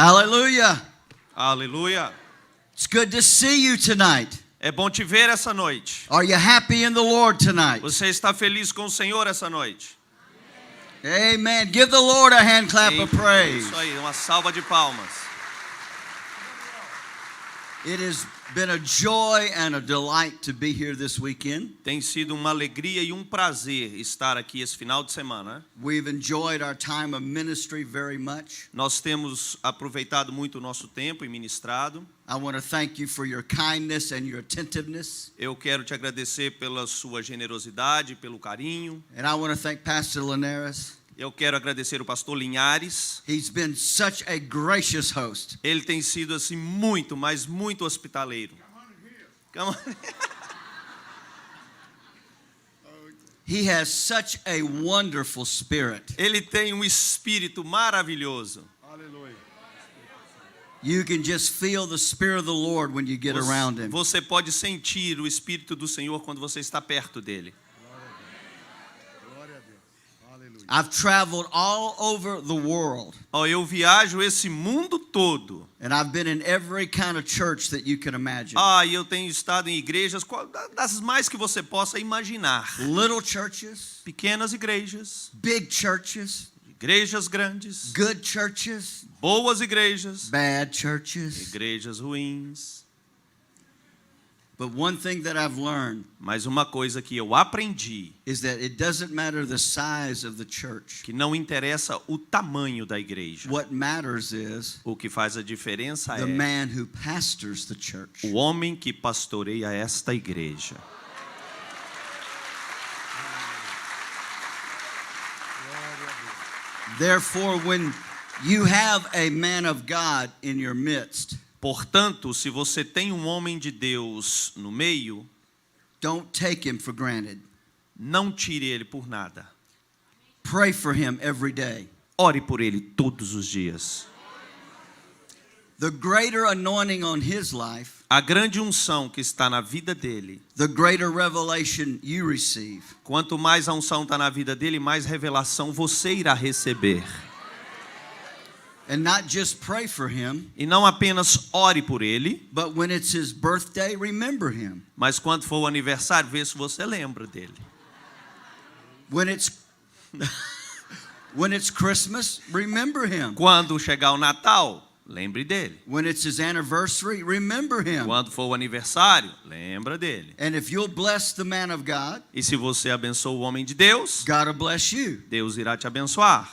Hallelujah. Aleluia. It's good to see you tonight. É bom te ver essa noite. Are you happy in the Lord tonight? Você está feliz com o Senhor essa noite? Amen. Give the Lord a hand clap of praise. Isso aí, uma salva de palmas. It has been a joy and a delight to be here this weekend. Tem sido uma alegria e um prazer estar aqui esse final de semana. We've enjoyed our time of ministry very much. Nós temos aproveitado muito o nosso tempo e ministrado. I want to thank you for your kindness and your attentiveness. Eu quero te agradecer pela sua generosidade, pelo carinho. And I want to thank Pastor Linares. Eu quero agradecer o pastor Linhares. He's been such a gracious host. Ele tem sido assim muito, mas muito hospitaleiro. Come on. He has such a wonderful spirit. Ele tem um espírito maravilhoso. You can just feel the spirit of the Lord when you get around him. Você pode sentir o espírito do Senhor quando você está perto dele. I've traveled all over the world. Eu viajo esse mundo todo. And I've been in every kind of church that you can imagine. E eu tenho estado em igrejas das mais que você possa imaginar. Little churches, Pequenas igrejas, big churches, igrejas grandes, good churches, boas igrejas, bad churches. igrejas ruins. But one thing that I've learned Mas uma coisa que eu aprendi, is that it doesn't matter the size of the church. que não interessa o tamanho da igreja. What matters is O que faz a diferença the é man who pastors the church. o homem que pastoreia esta igreja. Therefore, when you have a man of God in your midst, Portanto, se você tem um homem de Deus no meio, don't take him for granted. não tire ele por nada. Pray for him every day. Ore por ele todos os dias. The greater anointing on his life, A grande unção que está na vida dele, the greater revelation you receive. quanto mais a unção está na vida dele, mais revelação você irá receber. And not just pray for him, E não apenas ore por ele, but when it's his birthday, remember him. mas quando for o aniversário, vê se você lembra dele. When it's when it's Christmas, remember him. Quando chegar o Natal, lembre dele. When it's his anniversary, remember him. Quando for o aniversário, lembra dele. And if you'll bless the man of God, E se você abençoa o homem de Deus, God will bless you. Deus irá te abençoar.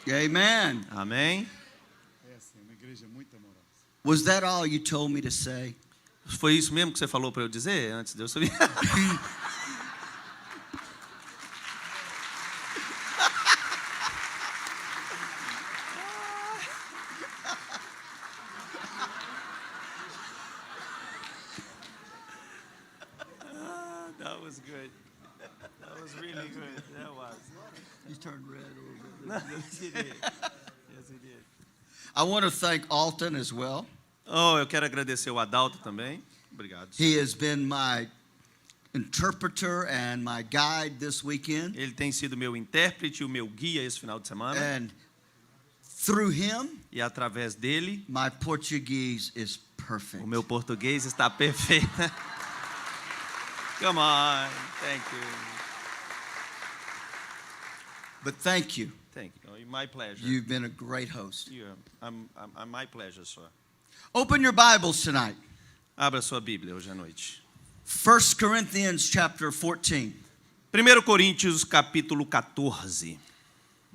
Amen. Amém? Was that all you told me to say? Foi isso mesmo que você falou para eu dizer antes de eu subir? That was good. That was really good. That was. You turned red a little bit. Yes, he did. Yes, he did. I want to thank Alton as well. Eu quero agradecer o Adalto também. Obrigado. He has been my interpreter and my guide this weekend. Ele tem sido meu intérprete e o meu guia esse final de semana. And through him, E através dele, my Portuguese is perfect. o meu português está perfeito. Come on. Thank you. But thank you. Thank you. My pleasure. You've been a great host. I'm my pleasure, sir. Open your Bibles tonight. Abra sua Bíblia hoje à noite. 1 Corinthians chapter 14. 1 Coríntios capítulo 14.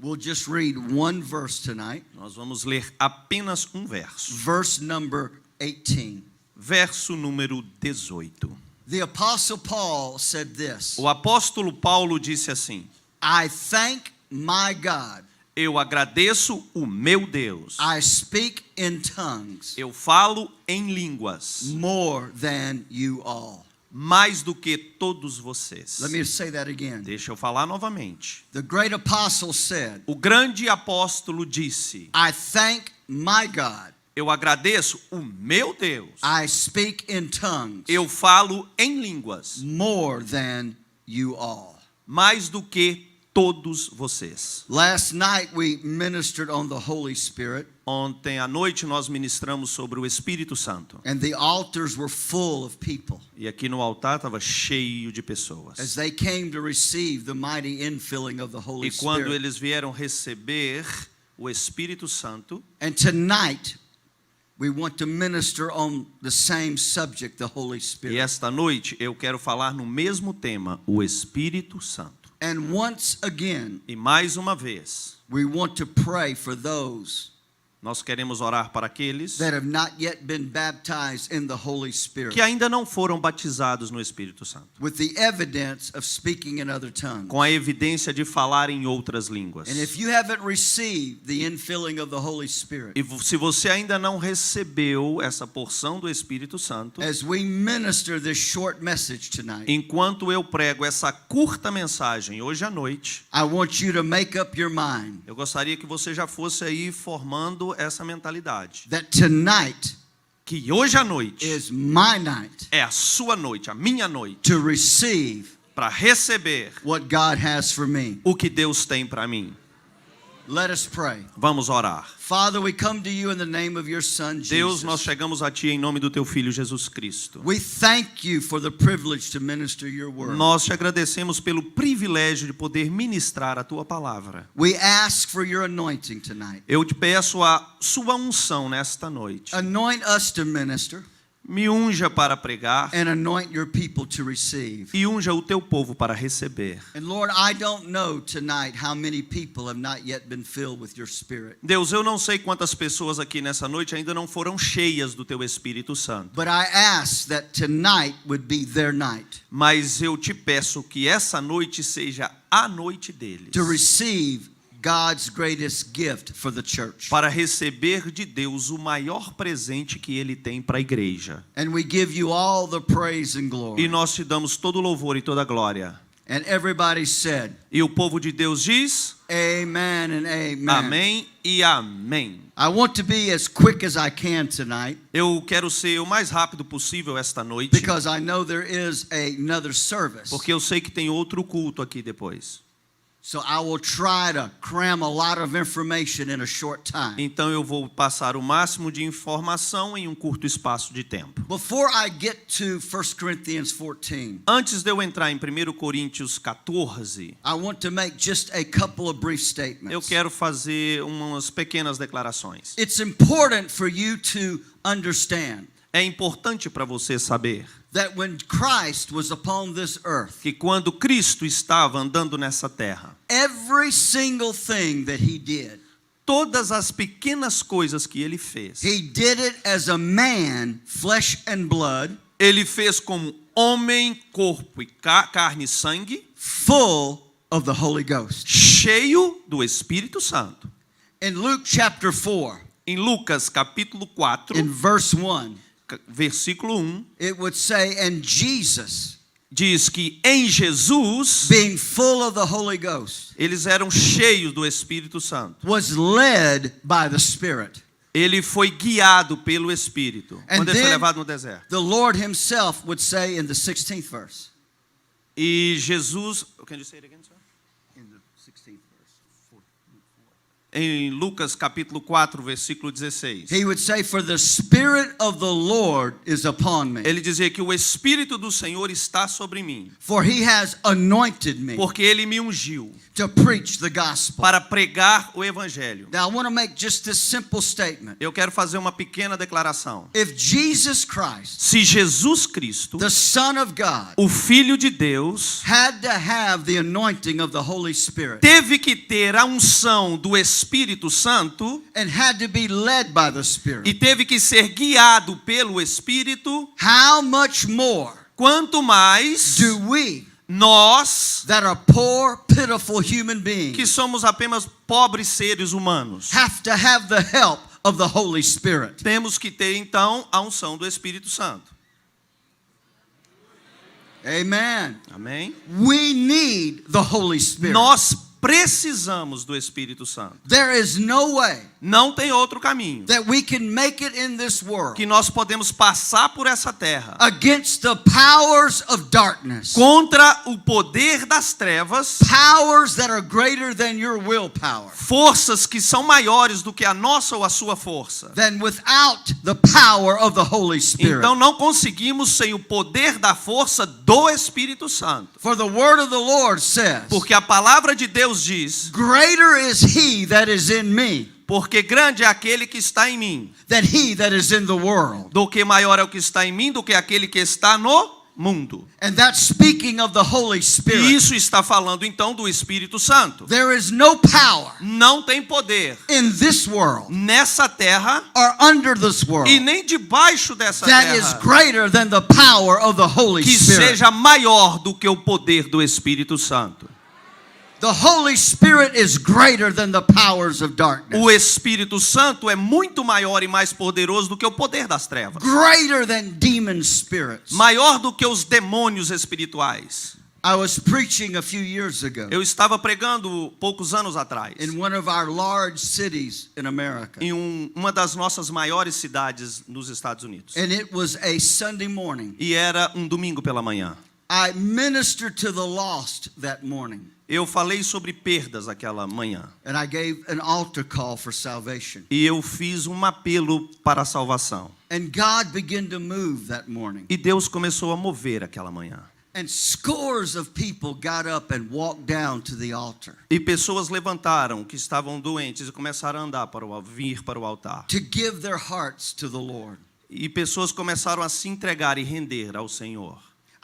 We'll just read one verse tonight. Nós vamos ler apenas um verso. Verse number 18. Verso número 18. The Apostle Paul said this. O apóstolo Paulo disse assim: I thank my God. Eu agradeço o meu Deus. I speak in tongues Eu falo em línguas more than you all. mais do que todos vocês. Let me say that again. Deixa eu falar novamente. The great apostle said, O grande apóstolo disse: I thank my God. Eu agradeço o meu Deus. I speak in tongues Eu falo em línguas more than you all. mais do que todos vocês. Last night we ministered on the Holy Spirit, Ontem à noite nós ministramos sobre o Espírito Santo. and the altars were full of people E aqui no altar estava cheio de pessoas. as they came to receive the mighty infilling of the Holy E quando Spirit. eles vieram receber o Espírito Santo, And tonight we want to minister on the same subject, the Holy e Spirit. esta noite eu quero falar no mesmo tema, o Espírito Santo. And once again, E mais uma vez, we want to pray for those nós queremos orar para aqueles that have not yet been baptized in the Holy Spirit que ainda não foram batizados no Espírito Santo, with the evidence of speaking in other tongues. com a evidência de falar em outras línguas. And if you haven't received the infilling of the Holy Spirit, E se você ainda não recebeu essa porção do Espírito Santo, as we minister this short message tonight, enquanto eu prego essa curta mensagem hoje à noite, I want you to make up your mind eu gostaria que você já fosse aí formando essa mentalidade. that tonight Que hoje à noite is my night é a sua noite, a minha noite, to receive para receber what God has for me. o que Deus tem para mim. Let us pray. Vamos orar. Father, we come to you in the name of your Son, Deus, nós Jesus. chegamos a Ti em nome do Teu Filho Jesus Cristo. We thank you for the privilege to minister your word. Nós te agradecemos pelo privilégio de poder ministrar a Tua palavra. We ask for your anointing tonight. Eu te peço a sua unção nesta noite. Anoint us to minister Me unja para pregar and anoint your people to receive. e unja o Teu povo para receber. And Lord, I don't know tonight how many people have not yet been filled with your Spirit. Deus, eu não sei quantas pessoas aqui nessa noite ainda não foram cheias do Teu Espírito Santo. But I ask that tonight would be their night Mas eu te peço que essa noite seja a noite deles. to receive God's greatest gift for the church. Para receber de Deus o maior presente que Ele tem para a igreja. And we give you all the praise and E glory. nós te damos todo o louvor e toda a glória. And everybody said, E o povo de Deus diz, amen and amen. amém e amém. I want to be as quick as I can tonight Eu quero ser o mais rápido possível esta noite, because I know there is another service. porque eu sei que tem outro culto aqui depois. So I will try to cram a lot of information in a short time. Então eu vou passar o máximo de informação em um curto espaço de tempo. Before I get to 1 Corinthians 14, Antes de eu entrar em 1 Coríntios 14, I want to make just a couple of brief eu statements. quero fazer umas pequenas declarações. It's important for you to understand É importante para você saber that when Christ was upon this earth, que quando Cristo estava andando nessa terra, every single thing that he did, todas as pequenas coisas que ele fez, he did it as a man, flesh and blood, ele fez como homem, corpo e carne e sangue, full of the Holy Ghost. cheio do Espírito Santo. In Luke chapter 4, Em Lucas capítulo 4, in verse 1, versículo 1, it would say, and Jesus, diz que em Jesus being full of the Holy Ghost, eles eram cheios do Espírito Santo. was led by the Spirit. Ele foi guiado pelo Espírito And quando ele foi then- levado no deserto. The Lord himself would say in the 16th verse. E Jesus, can you say it again, sir? In the 16th verse. Em Lucas capítulo 4, versículo 16. He would say, for the Spirit of the Lord is upon me, Ele dizia que o Espírito do Senhor está sobre mim, for he has anointed me porque ele me ungiu to preach the gospel. para pregar o evangelho. Now I want to make just this simple statement. Eu quero fazer uma pequena declaração. If Jesus Christ, Se Jesus Cristo, the Son of God, o Filho de Deus, had to have the anointing of the Holy Spirit teve que ter a unção do Espírito Santo and had to be led by the Spirit, e teve que ser guiado pelo Espírito, how much more quanto mais do we nós, that are poor, pitiful human que beings, somos apenas pobres seres humanos, have to have the help of the Holy Spirit? temos que ter então a unção do Espírito Santo. Amen. Amém? We need the Holy Spirit. Nós precisamos do Espírito Santo. There is no way Não tem outro caminho. that we can make it in this world Que nós podemos passar por essa terra against the powers of darkness, contra o poder das trevas, powers that are greater than your willpower, forças que são maiores do que a nossa ou a sua força. than without the power of the Holy Spirit. Então não conseguimos sem o poder da força do Espírito Santo. For the word of the Lord says, Porque a palavra de Deus diz: greater is he that is in me porque grande é aquele que está em mim, than he that is in the world. do que maior é o que está em mim do que aquele que está no mundo. And that's speaking of the Holy E Spirit. isso está falando então do Espírito Santo. There is no power Não tem poder in this world nessa terra or under this world e nem debaixo dessa that is terra greater than the power of the Holy que Spirit. seja maior do que o poder do Espírito Santo. The Holy Spirit is greater than the powers of darkness. O Espírito Santo é muito maior e mais poderoso do que o poder das trevas. Greater than demon spirits. Maior do que os demônios espirituais. I was preaching a few years ago Eu estava pregando poucos anos atrás in one of our large cities in America. em uma das nossas maiores cidades nos Estados Unidos. And it was a Sunday morning. E era um domingo pela manhã. I ministered to the lost that morning. Eu falei sobre perdas aquela manhã. And I gave an altar call for salvation. E eu fiz um apelo para a salvação. And God began to move that morning. E Deus começou a mover aquela manhã. And scores of people got up and walked down to the altar E pessoas levantaram que estavam doentes e começaram a andar vir para o altar. to give their hearts to the Lord. E pessoas começaram a se entregar e render ao Senhor.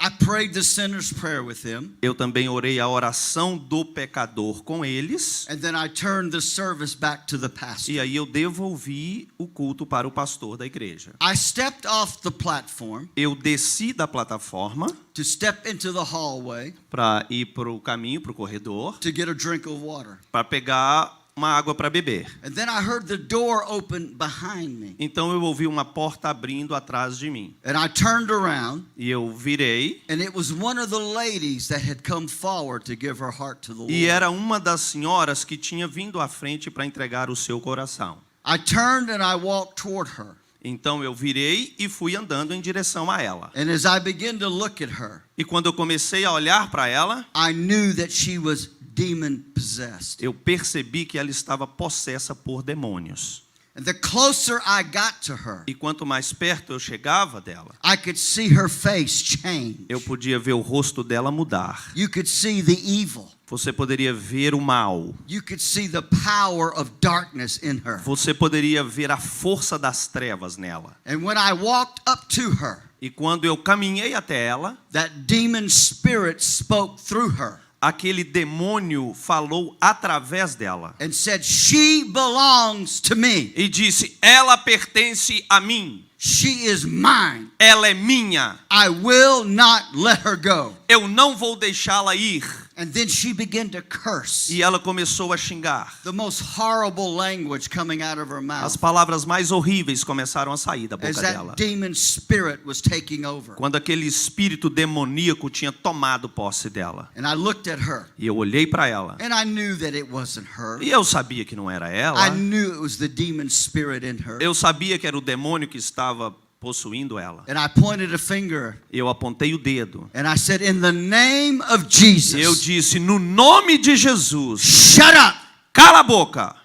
I prayed the sinner's prayer with them. Eu também orei a oração do pecador com eles. And then I turned the service back to the pastor. E aí eu devolvi o culto para o pastor da igreja. I stepped off the platform Eu desci da plataforma to step into the hallway para ir para o caminho, para o corredor, to get a drink of water. para pegar uma água para beber. And then I heard the door open behind me. Então eu ouvi uma porta abrindo atrás de mim. And I turned around, E eu virei, and it was one of the ladies that had come forward to give her heart to the Lord. e era uma das senhoras que tinha vindo à frente para entregar o seu coração. I turned and I walked toward her. Então eu virei e fui andando em direção a ela. And as I began to look at her, E quando eu comecei a olhar para ela, I knew that she was demon possessed. eu percebi que ela estava possessa por demônios. And the closer I got to her, E quanto mais perto eu chegava dela, I could see her face change. eu podia ver o rosto dela mudar. You could see the evil. Você poderia ver o mal. You could see the power of darkness in her. Você poderia ver a força das trevas nela. And when I walked up to her, E quando eu caminhei até ela, that demon spirit spoke through her aquele demônio falou através dela. and said, "She belongs to me. E disse: ela pertence a mim. She is mine. Ela é minha. I will not let her go." Eu não vou deixá-la ir. And then she began to curse. E ela começou a xingar. The most horrible language coming out of her As mouth palavras mais horríveis começaram a sair da as boca that dela. demon spirit was taking over. Quando aquele espírito demoníaco tinha tomado posse dela. And I looked at her E eu olhei para ela. and I knew that it wasn't her. E eu sabia que não era ela. I knew it was the demon spirit in her. Eu sabia que era o demônio que estava possuindo ela. And I pointed a finger Eu apontei o dedo. and I said, "In the name of Eu Jesus, disse: no nome de Jesus, shut up." cala a boca.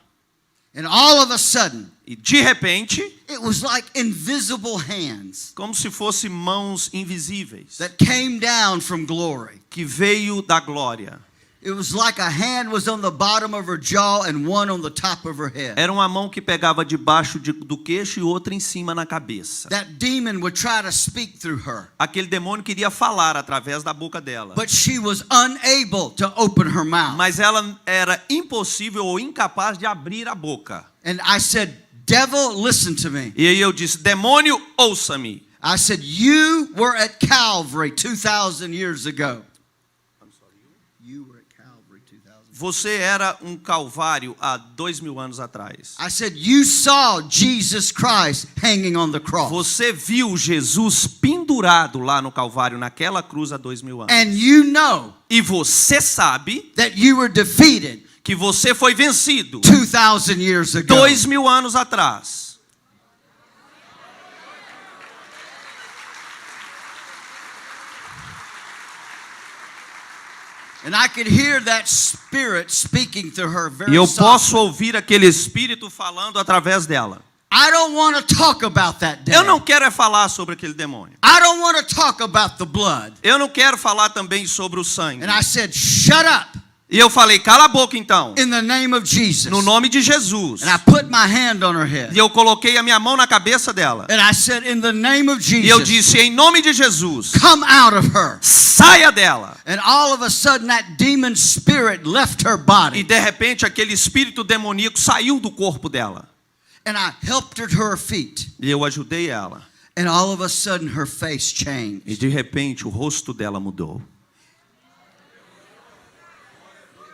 And all of a sudden, E de repente, it was like invisible hands como se fossem mãos invisíveis that came down from glory. que veio da glória. It was like a hand was on the bottom of her jaw and one on the top of her head. Era uma mão que pegava debaixo do queixo e outra em cima na cabeça. That demon would try to speak through her, Aquele demônio queria falar através da boca dela. but she was unable to open her mouth. Mas ela era impossível ou incapaz de abrir a boca. And I said, "Devil, listen to me." E aí eu disse: demônio, ouça-me. I said, "You were at Calvary 2,000 years ago." You were at Calvary 2,000. Você era um calvário há 2000 anos atrás. I said, you saw Jesus Christ hanging on the cross. Você viu Jesus pendurado lá no calvário, naquela cruz há 2000 anos. And you know E você sabe that you were defeated que você foi vencido 2,000 years ago. 2000 anos atrás. And I could hear that spirit speaking to her E very eu softly. posso ouvir aquele espírito falando através dela. I don't want to talk about that Eu devil. não quero é falar sobre aquele demônio. I don't want to talk about the blood. Eu não quero falar também sobre o sangue. And I said, shut up E eu falei, cala a boca então, in the name of Jesus. no nome de Jesus. And I put my hand on her head. E eu coloquei a minha mão na cabeça dela. And I said, in the name of E eu Jesus, disse, em nome de Jesus, come out of her. saia dela. And all of a sudden that demon spirit left her E body. de repente aquele espírito demoníaco saiu do corpo dela. And I helped her to her feet. E eu ajudei ela. And all of a sudden her face changed. E de repente o rosto dela mudou.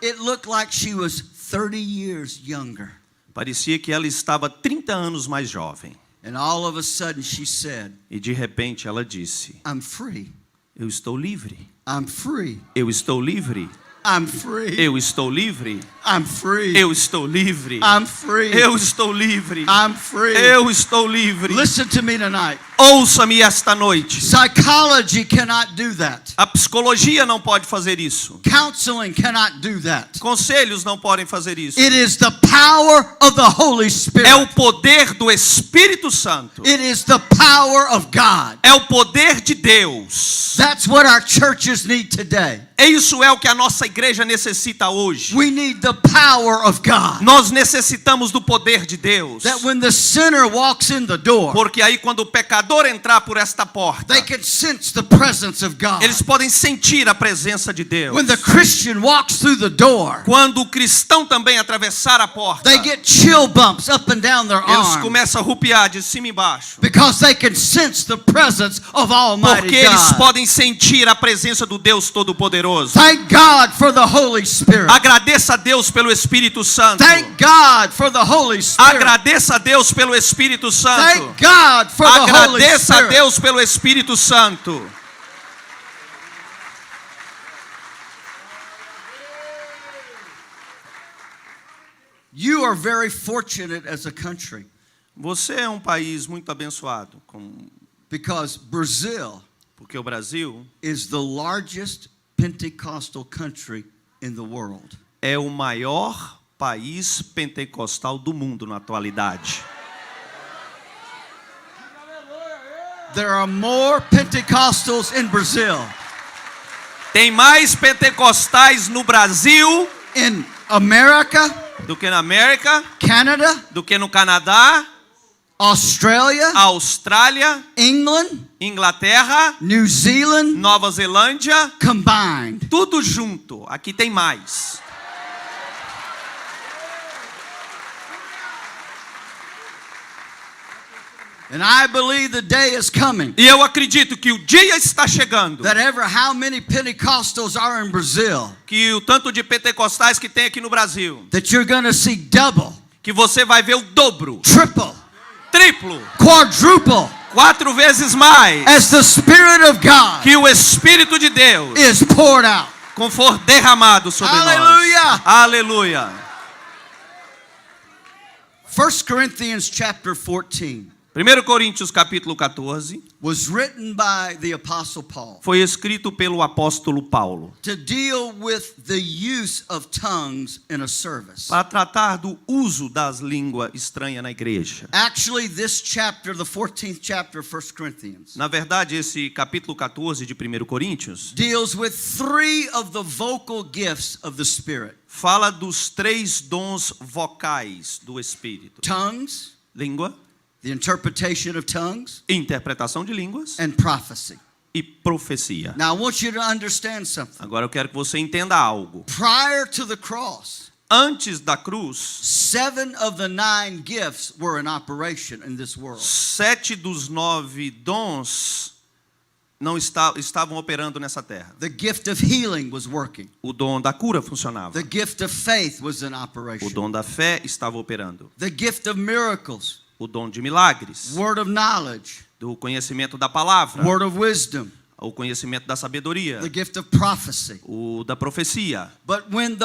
It looked like she was 30 years younger. Parecia que ela estava 30 anos mais jovem. And all of a sudden she said, E de repente ela disse, I'm free. eu estou livre. I'm free. Eu estou livre. I'm free. Eu estou livre. I'm free. Eu estou livre. I'm free. Eu estou livre. I'm free. Eu estou livre. Listen to me tonight. Ouça-me esta noite. Psychology cannot do that. A psicologia não pode fazer isso. Counseling cannot do that. Conselhos não podem fazer isso. It is the power of the Holy Spirit. É o poder do Espírito Santo. It is the power of God. É o poder de Deus. That's what our churches need today. Isso é o que a nossa igreja necessita hoje. We need the power of God. Nós necessitamos do poder de Deus. That when the sinner walks in the door, Porque aí quando o pecador entrar por esta porta, they can sense the presence of God. eles podem sentir a presença de Deus. When the Christian walks through the door, Quando o cristão também atravessar a porta, they get chill bumps up and down their eles arm começam a rupiar de cima e baixo. because they can sense the presence of Almighty Porque eles God. podem sentir a presença do Deus Todo-Poderoso. Thank God for the Holy Spirit. Agradeça a Deus pelo Espírito Santo. Thank God for the Holy Spirit. Agradeça a Deus pelo Espírito Santo. Thank God for the Holy Agradeça a Spirit. Deus pelo Espírito Santo. You are very fortunate as a country Você é um país muito abençoado, because Brazil porque o Brasil is the largest Pentecostal country in the world. é o maior país pentecostal do mundo na atualidade. There are more Pentecostals in Brazil, Tem mais pentecostais no Brasil in America, do que na América, Canada, do que no Canadá, Australia, Austrália, England, Inglaterra, New Zealand Nova Zelândia, combined. tudo junto. Aqui tem mais. And I believe the day is coming E eu acredito que o dia está chegando, that ever how many Pentecostals are in Brazil, que o tanto de pentecostais que tem aqui no Brasil, that you're going to see double, que você vai ver o dobro, triple, triplo, quadruple 4 vezes mais, as the Spirit of God que o Espírito de Deus is poured out. for derramado sobre Aleluia! nós. Aleluia. 1 Corinthians chapter 14 1 Coríntios capítulo 14 was written by the Apostle Paul foi escrito pelo apóstolo Paulo to deal with the use of tongues in a service. para tratar do uso das línguas estranhas na igreja. Actually, this chapter, the 14th chapter of 1 Corinthians, Na verdade, esse capítulo 14 de 1 Coríntios deals with 3 of the vocal gifts of the Spirit. fala dos 3 dons vocais do Espírito: Tongues, língua, the interpretation of tongues, interpretação de línguas and prophecy. e profecia. Now, I want you to understand something. Agora eu quero que você entenda algo. Prior to the cross, Antes da cruz, 7 of the 9 gifts were in operation in this world. 7 dos 9 dons estavam operando nessa terra. The gift of healing was working. O dom da cura funcionava. The gift of faith was in O operation. dom da fé estava operando. The gift of miracles, O dom de milagres, word of knowledge, do conhecimento da palavra, word of wisdom, o conhecimento da sabedoria, the gift of prophecy. o da profecia. But when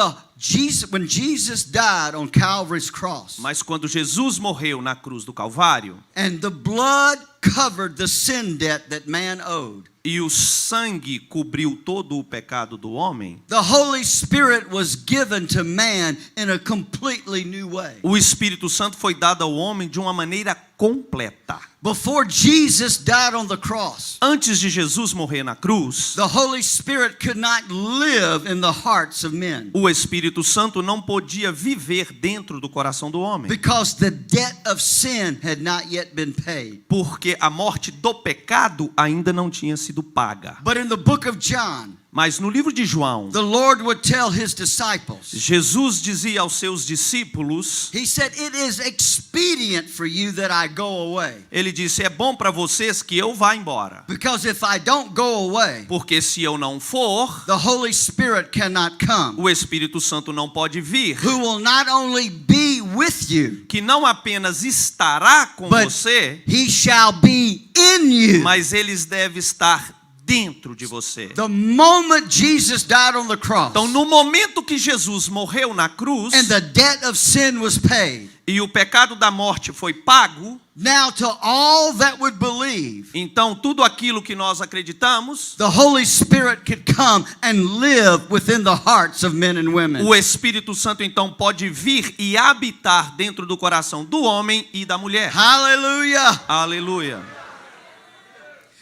Jesus died on Calvary's cross, Mas quando Jesus morreu na cruz do Calvário and the blood covered the sin debt that man owed, e o sangue cobriu todo o pecado do homem, the Holy Spirit was given to man in a completely new way. o Espírito Santo foi dado ao homem de uma maneira completa. Before Jesus died on the cross, Antes de Jesus morrer na cruz, the Holy Spirit could not live in the hearts of men o Espírito Santo não podia viver dentro do coração do homem, because the debt of sin had not yet been paid. porque a morte do pecado ainda não tinha sido paga. But in the book of John, Mas no livro de João, the Lord would tell his disciples, Jesus dizia aos seus discípulos, he said, "It is expedient for you that I go away. ele disse, é bom para vocês que eu vá embora, Because if I don't go away, porque se eu não for, the Holy Spirit cannot come, o Espírito Santo não pode vir, who will not only be with you, que não apenas estará com but você, he shall be in you." mas eles devem estar dentro de você. The moment Jesus died on the cross Então, no momento que Jesus morreu na cruz and the debt of sin was paid, e o pecado da morte foi pago, now to all that would believe, então tudo aquilo que nós acreditamos, the Holy Spirit could come and live within the hearts of men and women. o Espírito Santo então pode vir e habitar dentro do coração do homem e da mulher. Hallelujah. Aleluia.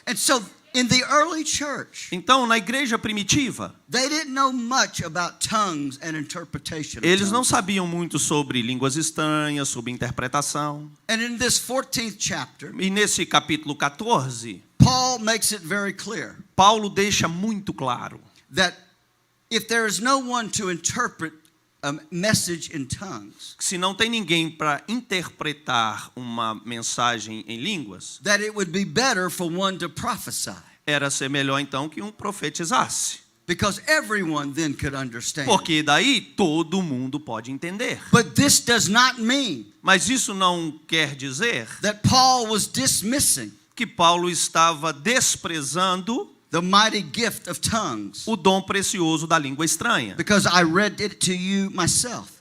And so in the early church, Então, na igreja primitiva, they didn't know much about tongues and interpretation of eles não tongues. sabiam muito sobre línguas estranhas, sobre interpretação. And in this 14th chapter, E nesse capítulo 14, Paul makes it very clear Paulo deixa muito claro that if there is no one to interpret a message in tongues, que se não tem ninguém para interpretar uma mensagem em línguas, that it would be better for one to prophesy, era ser melhor então que um profetizasse. because everyone then could understand. Porque daí todo mundo pode entender. But this does not mean Mas isso não quer dizer that Paul was dismissing que Paulo estava desprezando the mighty gift of tongues, o dom precioso da língua estranha. because I read it to you myself.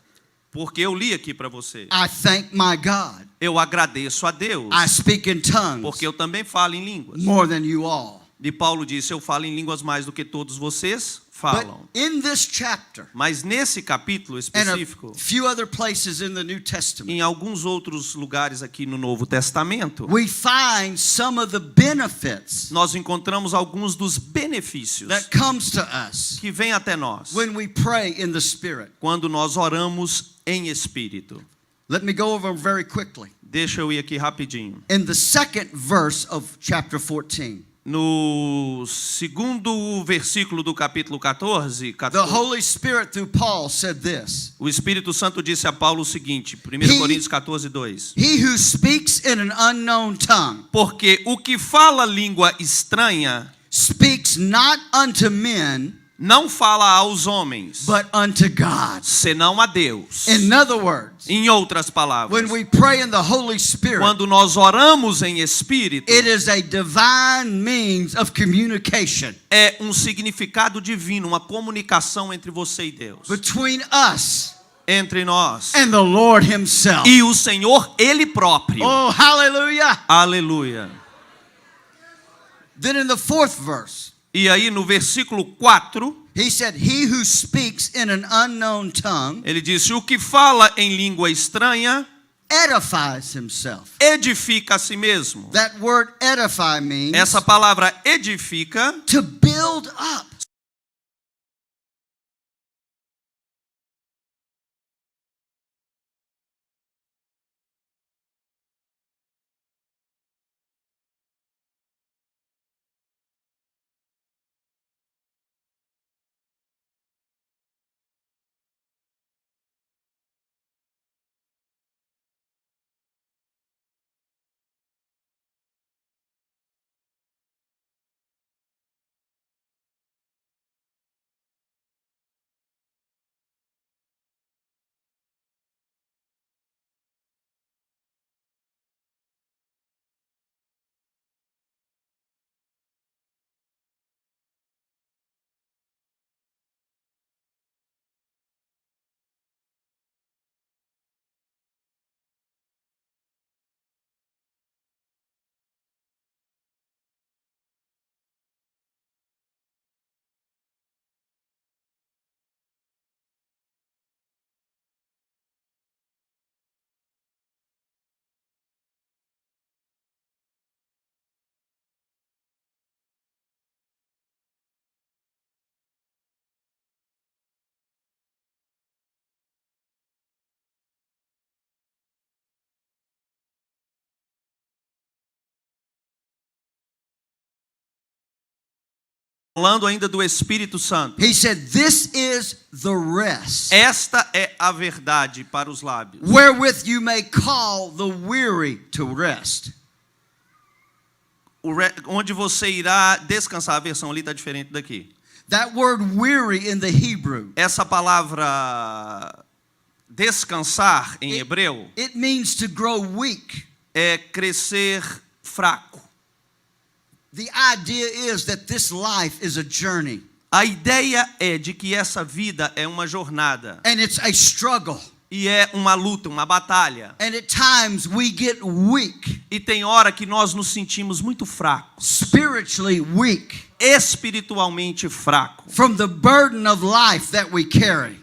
Porque eu li aqui para você. I thank my God. Eu agradeço a Deus, I speak in tongues porque eu também falo em línguas. more than you all. E Paulo disse, eu falo em línguas mais do que todos vocês falam. But in this chapter, Mas nesse capítulo and específico, a few other places in the New Testament, em alguns outros lugares aqui no Novo Testamento, we find some of the benefits nós encontramos alguns dos benefícios that comes to us que vêm até nós when we pray in the Spirit. quando nós oramos em espírito. Let me go over very quickly. Deixa eu ir aqui rapidinho. In the second verse of chapter 14, No segundo versículo do capítulo 14, the Holy Spirit through Paul said this: o Espírito Santo disse a Paulo o seguinte, 1 Coríntios 14, 2. "He who speaks in an unknown tongue Porque o que fala língua estranha speaks not unto men, não fala aos homens, but unto God." senão a Deus. In other words, Em outras palavras, when we pray in the Holy Spirit, quando nós oramos em espírito, it is a divine means of communication é um significado divino, uma comunicação entre você e Deus, between us entre nós and the Lord Himself. e o Senhor Ele próprio. Oh, hallelujah. Aleluia. Then in the fourth verse, E aí no versículo 4, he said, "He who speaks in an unknown tongue ele disse, o que fala em língua estranha edifies himself." edifica a si mesmo. That word edify means Essa palavra edifica to build up. Falando ainda do Espírito Santo. He said, "This is the rest, Esta é a verdade para os lábios. wherewith you may call the weary to rest." Onde você irá descansar. A versão ali está diferente daqui. That word weary in the Hebrew, Essa palavra descansar em hebreu it means to grow weak. é crescer fraco. The idea is that this life is a journey, A ideia é de que essa vida é uma jornada and it's a struggle. e é uma luta, uma batalha. And at times we get weak, E tem hora que nós nos sentimos muito fracos, spiritually weak, espiritualmente fracos, from the burden of life that we carry.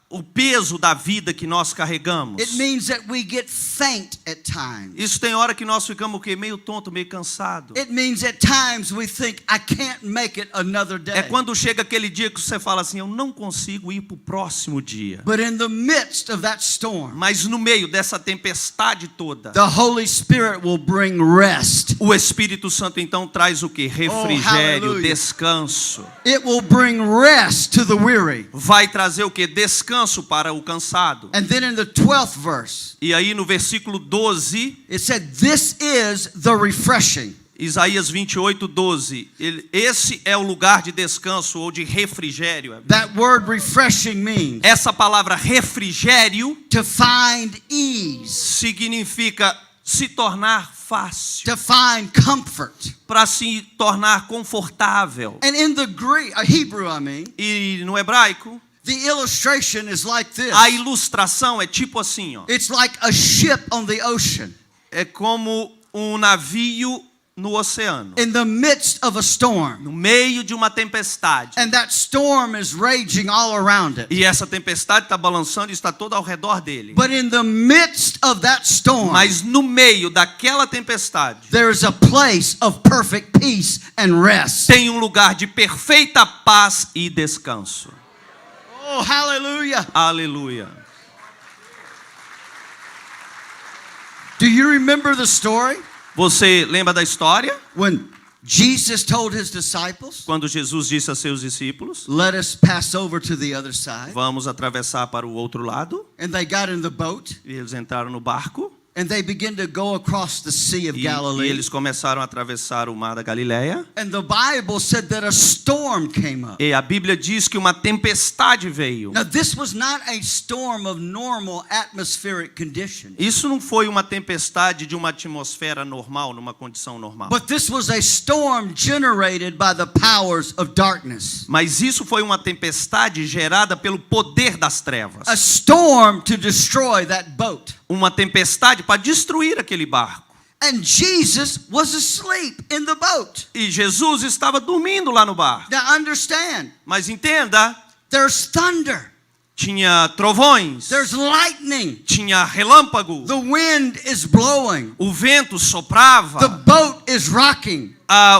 o peso da vida que nós carregamos. It means that we get faint at times. Isso tem hora que nós ficamos o quê? Meio tonto, meio cansado. It means at times we think, I can't make it another day. É quando chega aquele dia que você fala assim, eu não consigo ir para o próximo dia. But in the midst of that storm, Mas no meio dessa tempestade toda, the Holy Spirit will bring rest. o Espírito Santo então traz o quê? Refrigério, hallelujah. descanso. It will bring rest to the weary. Vai trazer o quê? Descanso para o cansado. And then in the 12th verse, E aí no versículo 12, it said, "This is the refreshing." Isaías 28, 12. Esse é o lugar de descanso ou de refrigério. That word refreshing means Essa palavra refrigério to find ease, significa se tornar fácil, to find comfort. para se tornar confortável. And in the Greek, Hebrew, E no hebraico, the illustration is like this. a ilustração é tipo assim, ó. It's like a ship on the ocean É como um navio no oceano, in the midst of a storm. no meio de uma tempestade. And that storm is raging all around it. E essa tempestade está balançando e está toda ao redor dele. But in the midst of that storm, Mas no meio daquela tempestade, there is a place of perfect peace and rest. tem um lugar de perfeita paz e descanso. Oh, hallelujah. Aleluia. Do you remember the story Você lembra da história? when Jesus told his disciples, Quando Jesus disse a seus discípulos, "Let us pass over to the other side." vamos atravessar para o outro lado. And they got in the boat E eles entraram no barco. and they began to go across the Sea of E Galilee. eles começaram a atravessar o mar da Galileia. And the Bible said that a storm came up. E a Bíblia diz que uma tempestade veio. Now, this was not a storm of normal atmospheric conditions, Isso não foi uma tempestade de uma atmosfera normal, numa condição normal. but this was a storm generated by the powers of darkness. Mas isso foi uma tempestade gerada pelo poder das trevas. A storm to destroy that boat. Uma tempestade para destruir aquele barco. And Jesus was asleep in the boat. E Jesus estava dormindo lá no barco. Now understand, Mas entenda, there's thunder, tinha trovões, there's lightning, tinha relâmpago, the wind is blowing, o vento soprava, the boat is rocking,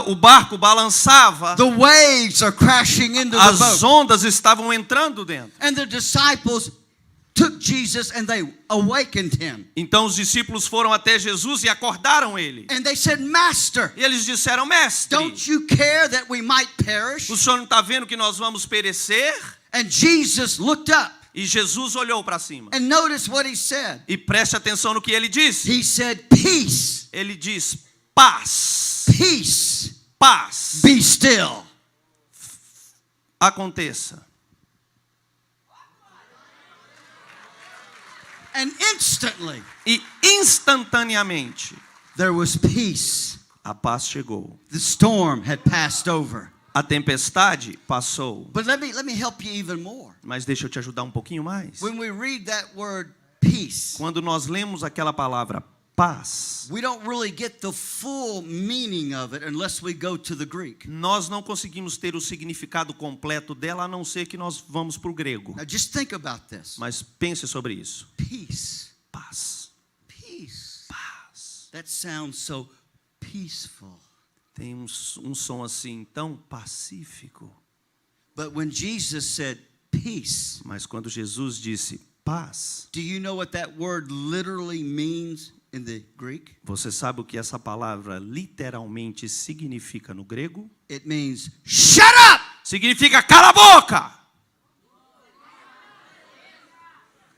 o barco balançava, the waves are crashing into the as boat. ondas estavam entrando dentro. And the disciples took Jesus and they awakened him. Então os discípulos foram até Jesus e acordaram ele. And they said, "Master, E eles disseram, mestre, don't you care that we might perish?" o senhor não está vendo que nós vamos perecer? And Jesus looked up E Jesus olhou para cima. and notice what he said. E preste atenção no que ele disse. He said, "Peace, Ele diz, paz, peace, paz, be still." aconteça. And instantly E instantaneamente there was peace. a paz chegou. The storm had passed over. A tempestade passou. But let me help you even more. Mas deixa eu te ajudar um pouquinho mais. When we read that word peace, Quando nós lemos aquela palavra paz, we don't really get the full meaning of it unless we go to the Greek. nós não conseguimos ter o significado completo dela, a não ser que nós vamos para o grego. Now just think about this. Mas pense sobre isso. Peace. Paz. Peace. Paz. That sounds so peaceful. Tem um som assim tão pacífico. But when Jesus said peace, Mas quando Jesus disse paz, do you know what that word literally means in the Greek? Você sabe o que essa palavra literalmente significa no grego? It means shut up! Significa cala a boca!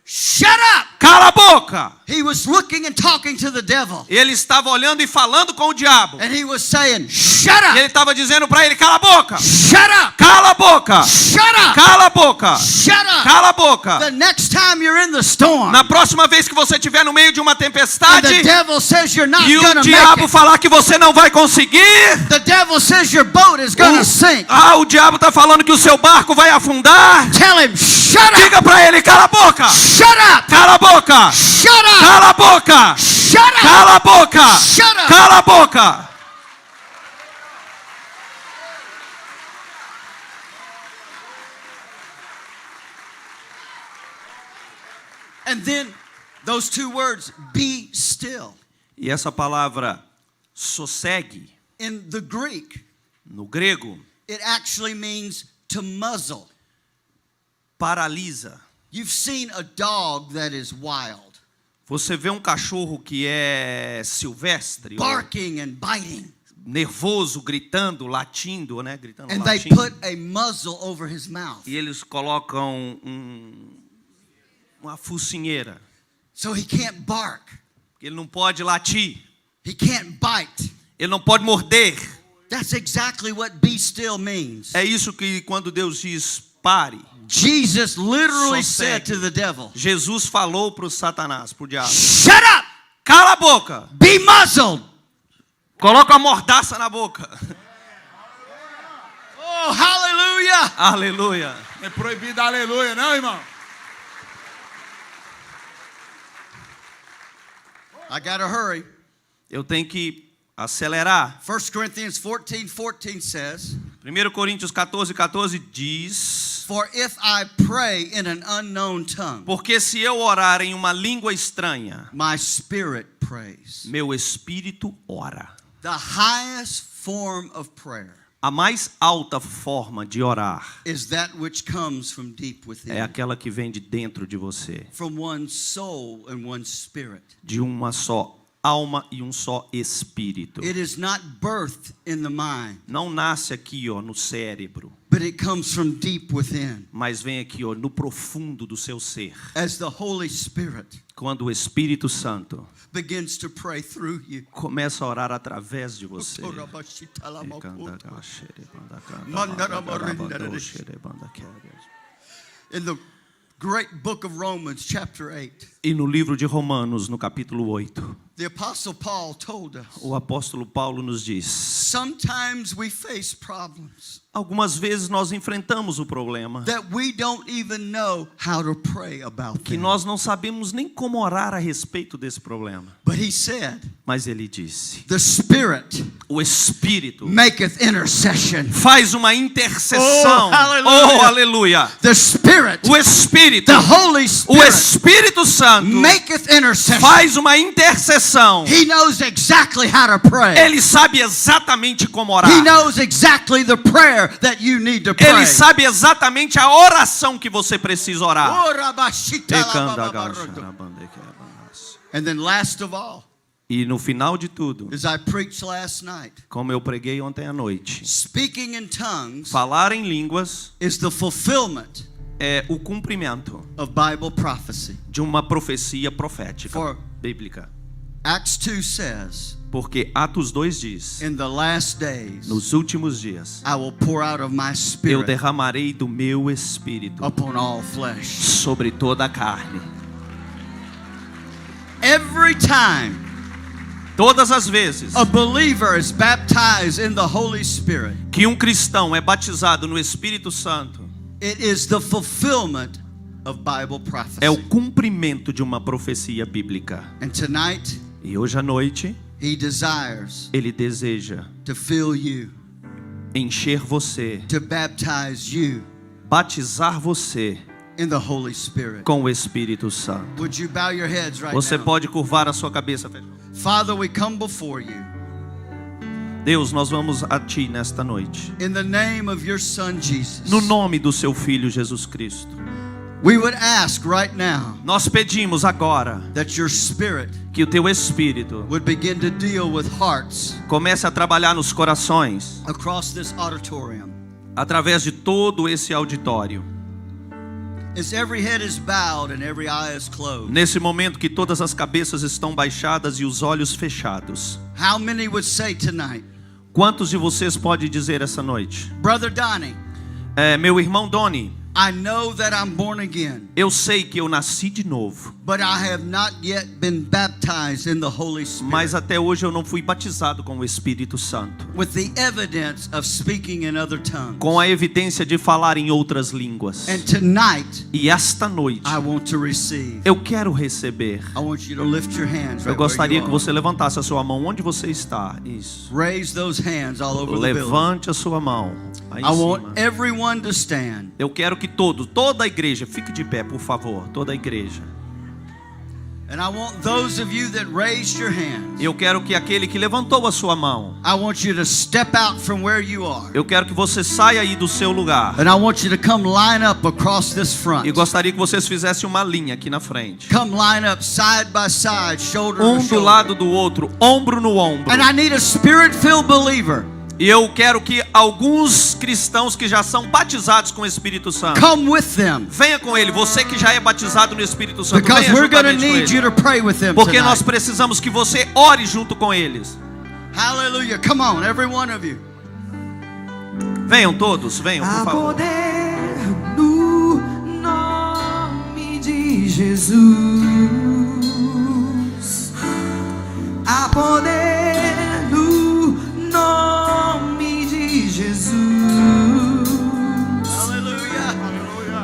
Shut up! Cala a boca! He was looking and talking to the devil. Ele estava olhando e falando com o diabo. And he was saying, shut E up! ele estava dizendo para ele, cala a boca! Shut up! Cala a boca! Shut up! Cala a boca! Shut up! Cala a boca! The next time you're in the storm, Na próxima vez que você estiver no meio de uma and tempestade the devil says you're not e o gonna make diabo it, falar que você não vai conseguir, the devil says your boat is gonna sink. o diabo está falando que o seu barco vai afundar. Tell him, shut up! Diga para ele, cala a boca! Shut up! Cala a boca! Shut up! Cala a boca! Shut up! Cala a boca! Shut up! Cala a boca! And then those two words, be still. E essa palavra sossegue, In the Greek, no grego, it actually means to muzzle. paralisa. You've seen a dog that is wild, Você vê um cachorro que é silvestre, ou barking and biting, nervoso, gritando, latindo, né? Gritando, and they latindo. put a muzzle over his mouth E eles colocam uma focinheira. so he can't bark, Ele não pode latir. he can't bite. Ele não pode morder. That's exactly what be still means. É isso que quando Deus diz pare, Jesus literally Sossegue. said to the devil, Jesus falou para o Satanás, para o diabo: shut up, cala a boca, be muzzled. coloca a mordaça na boca. Oh, hallelujah. Aleluia. É proibido aleluia, não, irmão? I gotta hurry. Eu tenho que acelerar. 1 Corinthians 14:14 says, 1 Coríntios 14:14 diz: for if I pray in an unknown tongue, porque se eu orar em uma língua estranha, my spirit prays. meu espírito ora. The highest form of prayer A mais alta forma de orar is that which comes from deep within, é aquela que vem de dentro de você, from one's soul and one's spirit. de uma só alma e um só espírito. It is not birthed in the mind, Não nasce aqui, ó, no cérebro, but it comes from deep within. mas vem aqui, ó, no profundo do seu ser. As the Holy Spirit Quando o Espírito Santo begins to pray through you. começa a orar através de você. In the great book of Romans, chapter 8, E no livro de Romanos, no capítulo 8, the Apostle Paul told us, o apóstolo Paulo nos diz: sometimes we face problems algumas vezes nós enfrentamos o problema that we don't even know how to pray about que them. nós não sabemos nem como orar a respeito desse problema. But he said, Mas ele disse: the Spirit o Espírito maketh intercession. faz uma intercessão. Oh, aleluia. Oh, aleluia! The Spirit, O Espírito, the Holy o Spirit Espírito Santo maketh intercession. faz uma intercessão. He knows exactly how to pray. Ele sabe exatamente como orar. He knows exactly the prayer that you need to pray. Ele sabe exatamente a oração que você precisa orar. Oh, rabashita la ba ba ba ro. And then last of all, E no final de tudo, as I preached last night, como eu preguei ontem à noite, speaking in tongues falar em línguas is the fulfillment é o cumprimento of Bible prophecy. de uma profecia profética For bíblica. Acts 2 says, Porque Atos 2 diz: in the last days nos últimos dias I will pour out of my eu spirit derramarei do meu espírito upon all flesh. sobre toda a carne. Every time Todas as vezes a believer is baptized in the Holy Spirit, que um cristão é batizado no Espírito Santo, it is the fulfillment of Bible é o prophecy. cumprimento de uma profecia bíblica. And tonight, E hoje à noite, He desires Ele deseja to fill you, encher você, to baptize you batizar você in the Holy Spirit. com o Espírito Santo. Would you bow your heads right Você now? pode curvar a sua cabeça. Father, we come before you Deus, nós vamos a Ti nesta noite. in the name of your Son Jesus. No nome do Seu Filho Jesus Cristo. We would ask right now Nós pedimos agora that your spirit que o teu Espírito would begin to deal with hearts comece a trabalhar nos corações across this auditorium. através de todo esse auditório. As every head is bowed and every eye is closed, Nesse momento que todas as cabeças estão baixadas e os olhos fechados. how many would say tonight, Quantos de vocês podem dizer essa noite? Brother Donnie, Meu irmão Doni, I know that I'm born again, eu sei que eu nasci de novo, but I have not yet been baptized in the Holy Spirit mas até hoje eu não fui batizado com o Espírito Santo, with the evidence of speaking in other tongues. com a evidência de falar em outras línguas. And tonight, E esta noite I want to receive. eu quero receber. I want you to lift your hands Eu right gostaria where que you você levantasse a sua mão onde você está. Isso. are. Raise those hands all over the building. Levante a sua mão aí I em want cima. everyone to stand. Eu quero que toda a igreja, fique de pé, por favor, toda a igreja. And I want those of you that raised your hands, Eu quero que aquele que levantou a sua mão, I want you to step out from where you are. eu quero que você saia aí do seu lugar. And I want you to come line up across this front. E gostaria que vocês fizessem uma linha aqui na frente. Come line up side by side, shoulder to Um do shoulder. lado do outro, ombro no ombro. And I need a spirit-filled believer. E eu quero que alguns cristãos que já são batizados com o Espírito Santo, Come with them. venha com ele. Você que já é batizado no Espírito Santo, Because venha we're going to juntamente com need you ele. to pray with them Porque nós tonight. precisamos que você ore junto com eles. Hallelujah. Come on, every one of you. Venham todos, venham, Há por favor. poder no nome de Jesus. Há poder no nome de Jesus. Hallelujah.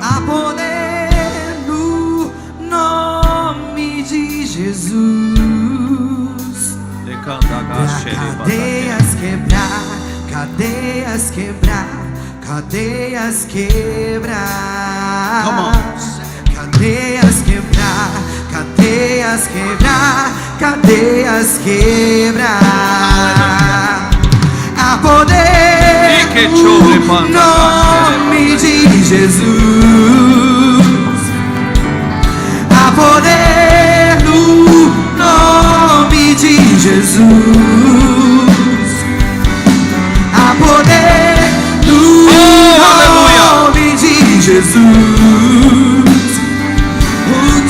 Há poder no nome de Jesus. Pra cadeias quebrar, cadeias quebrar, cadeias quebrar. Come on. Cadeias quebrar, cadeias quebrar, cadeias quebrar. Há poder no nome de Jesus. Há poder no nome de Jesus. Há poder no nome de Jesus.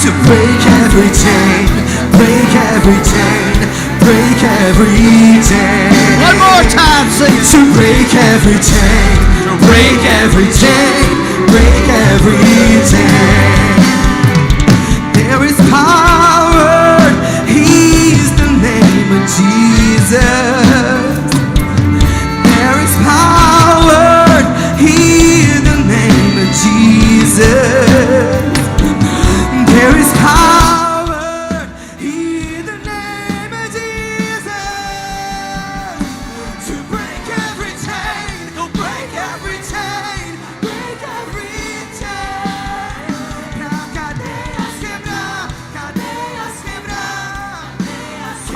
To break every chain, break every chain, break every chain. One more time, sing it. To break every chain, break every chain, break every chain. There is power, He's the name of Jesus. There is power, He's the name of Jesus. There is power in the name of Jesus to break every chain, to break every chain, break every chain. Na cadeias quebrar, cadeias quebrar, cadeias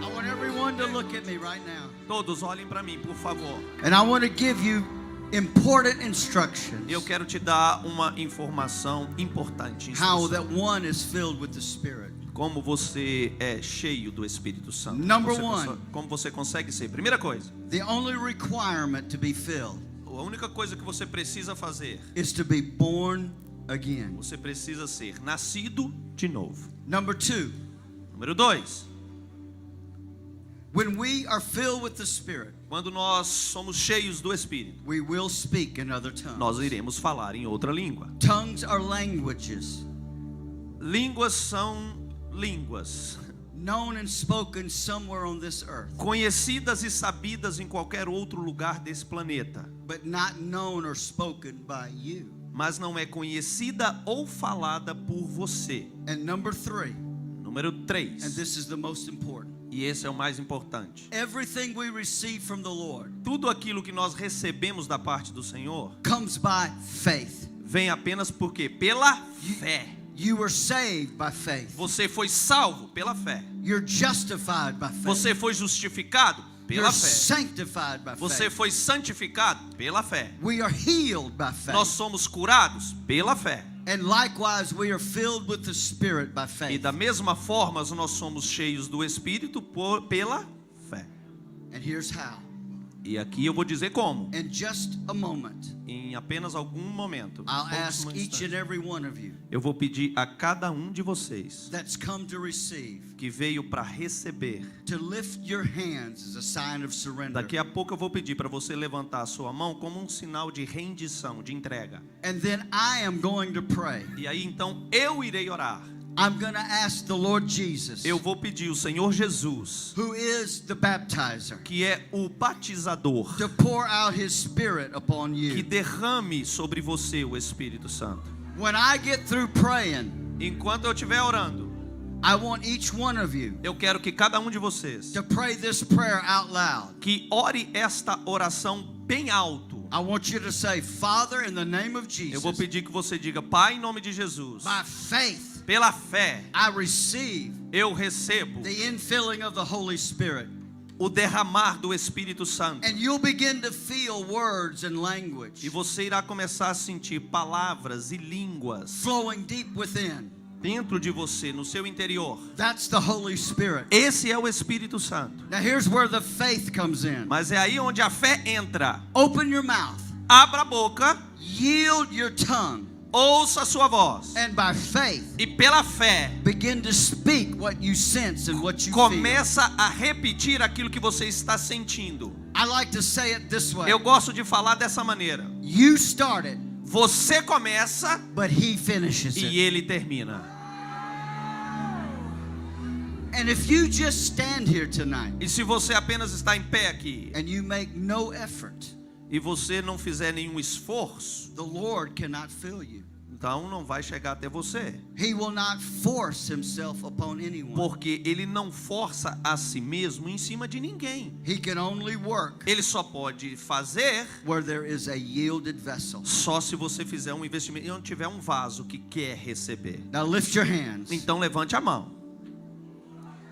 I want everyone to look at me right now. Todos olhem para mim, por favor. And I want to give you important instructions. Eu quero te dar uma informação importante. How instrução. that one is filled with the Spirit. Como você é cheio do Espírito Santo. Number Você one. como você consegue ser. Primeira coisa, The only requirement to be filled a única coisa que você precisa fazer, is to be born again. você precisa ser nascido de novo. Number two, Número 2, when we are filled with the Spirit, quando nós somos cheios do Espírito, we will speak in other tongues. nós iremos falar em outra língua. Tongues are languages Línguas são línguas, known and spoken somewhere on this earth, conhecidas e sabidas em qualquer outro lugar desse planeta, but not known or spoken by you. mas não é conhecida ou falada por você. And number three, Número and 3, this is the most important, e esse é o mais importante. everything we receive from the Lord Tudo aquilo que nós recebemos da parte do Senhor comes by faith. vem apenas porque pela fé. You were saved by faith. Você foi salvo pela fé. You're justified by faith. Você foi justificado pela You're fé. sanctified by Você faith. foi santificado pela fé. We are healed by faith. Nós somos curados pela fé. And likewise, we are filled with the Spirit by E faith. da mesma forma, nós somos cheios do Espírito pela fé. And here's how. E aqui eu vou dizer como. In just a moment, Em apenas algum momento. I'll poucos ask each instantes, and every one of you eu vou pedir a cada um de vocês that's come to receive que veio para receber. to lift your hands as a sign of surrender. Daqui a pouco eu vou pedir para você levantar a sua mão como um sinal de rendição, de entrega. And then I am going to pray. E aí então eu irei orar. I'm going to ask the Lord Jesus, Eu vou pedir o Senhor Jesus, who is the baptizer, que é o batizador, to pour out His Spirit upon que you. derrame sobre você o Espírito Santo. When I get through praying, Enquanto eu estiver orando, I want each one of you eu quero que cada um de vocês to pray this prayer out loud. que ore esta oração bem alto. I want you to say, Father, in the name of Eu vou Jesus, pedir que você diga: Pai, em nome de Jesus, by faith, pela fé I receive eu recebo the infilling of the Holy Spirit. o derramar do Espírito Santo. And you'll begin to feel words and language E você irá começar a sentir palavras e línguas flowing deep within. dentro de você, no seu interior. That's the Holy Spirit. Esse é o Espírito Santo. Now here's where the faith comes in. Mas é aí onde a fé entra. Open your mouth, Abra a boca, yield your tongue, ouça a sua voz. and by faith, E pela fé, begin to speak what you sense and what you feel. começa a repetir aquilo que você está sentindo. I like to say it this way. Eu gosto de falar dessa maneira. You started, Você começa but He finishes e it. Ele termina. And if you just stand here tonight E se você apenas está em pé aqui and you make no effort, e você não fizer nenhum esforço, the Lord cannot fill you. então não vai chegar até você. He will not force Himself upon anyone. Porque Ele não força a si mesmo em cima de ninguém. He can only work Ele só pode fazer where there is a yielded vessel. só se você fizer um investimento e não tiver um vaso que quer receber. Now lift your hands. Então levante a mão.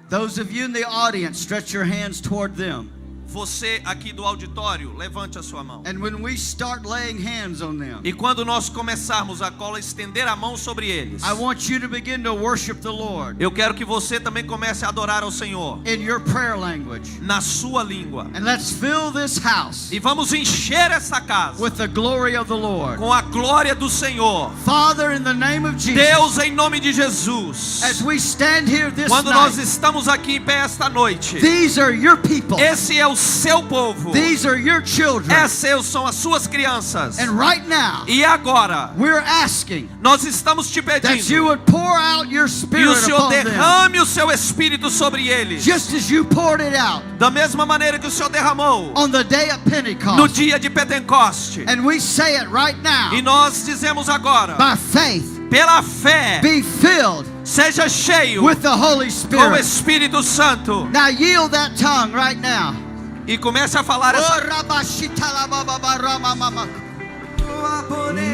Those of you in the audience, stretch your hands toward them. Você aqui do auditório, levante a sua mão. And when we start laying hands on them, E quando nós começarmos a estender a mão sobre eles, I want you to begin to worship the Lord eu quero que você também comece a adorar ao Senhor in your prayer language. na sua língua. And let's fill this house E vamos encher essa casa with the glory of the Lord. com a glória do Senhor. Father, in the name of Jesus, Deus, em nome de Jesus, as we stand here this quando nós night, estamos aqui em pé esta noite, these are your people. esse é o seu povo. These are your children. Essas são as suas crianças. And right now, E agora, we're asking nós estamos te that you pedindo would pour out your que o Spirit Senhor upon them, derrame o seu Espírito sobre eles. just as you poured it out Da mesma maneira que o Senhor derramou on the day of no Pentecost. dia de Pentecoste. And we say it right now, E nós dizemos agora, by faith, pela fé, be filled seja cheio with the Holy com o Spirit. Espírito Santo. Now yield that tongue right now. E comece a falar Oh, essa. rabashitalabababaramamama.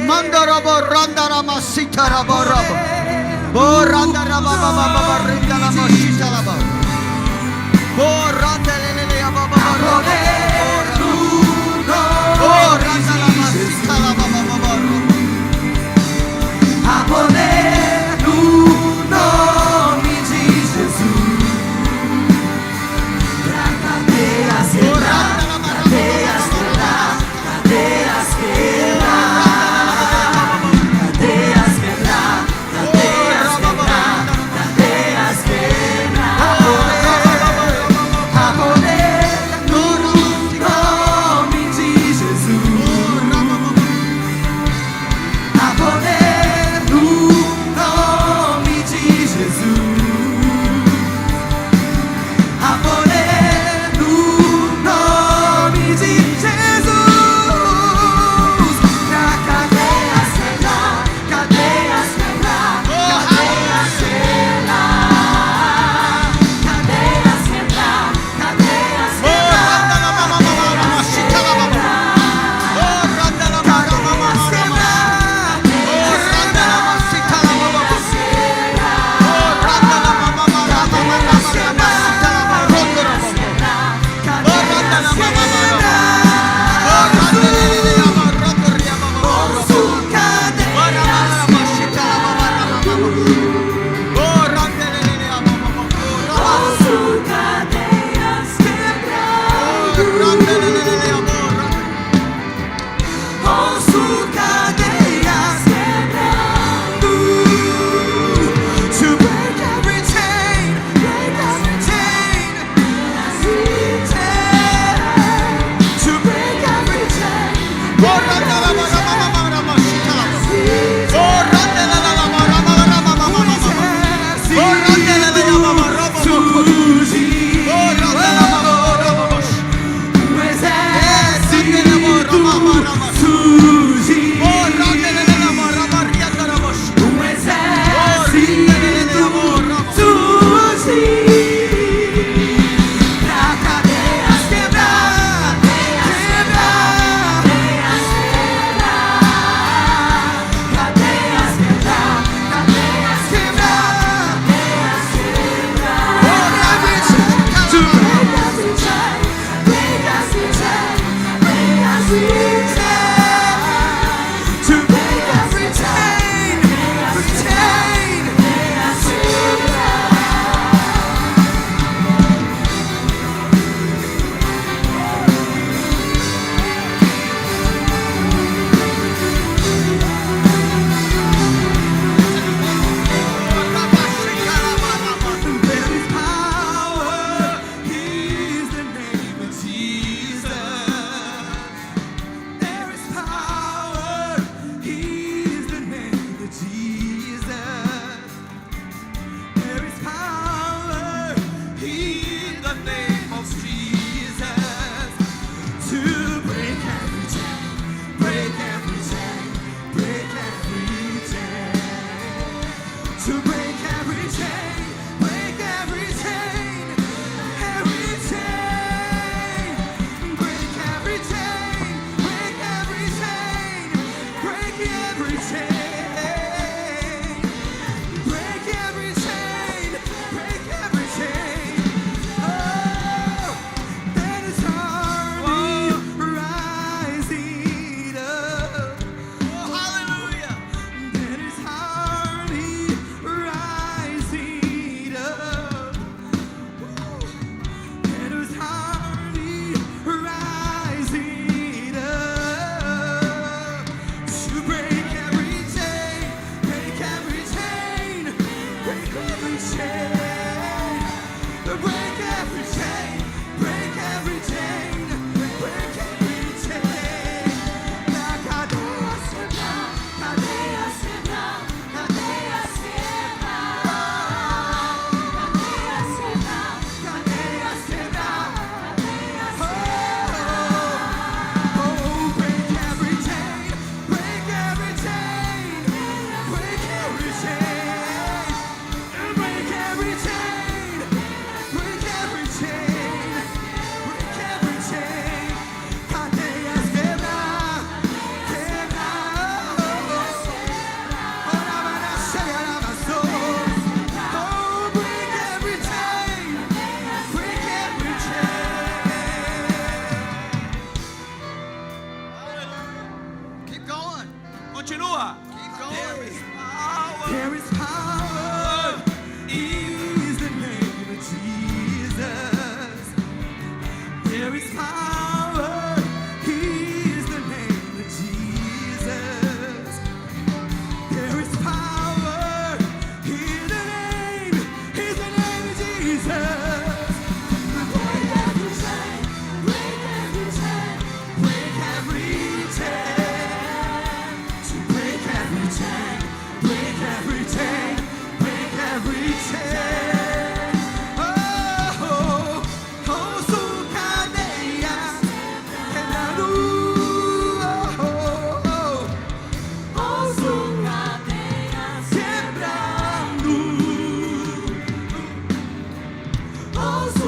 Mandorobo randaramasitaraborobo. Oh, randarababababaridalamasitalabo. Oh, randeleleleabababaro. Oh, randalamasitalabababaro. Há poder no nome de Jesus. Pra cadeias quebrar, cadeias quebrar, cadeias quebrar, cadeias quebrar, cadeias quebrar, cadeias quebrar. Ouço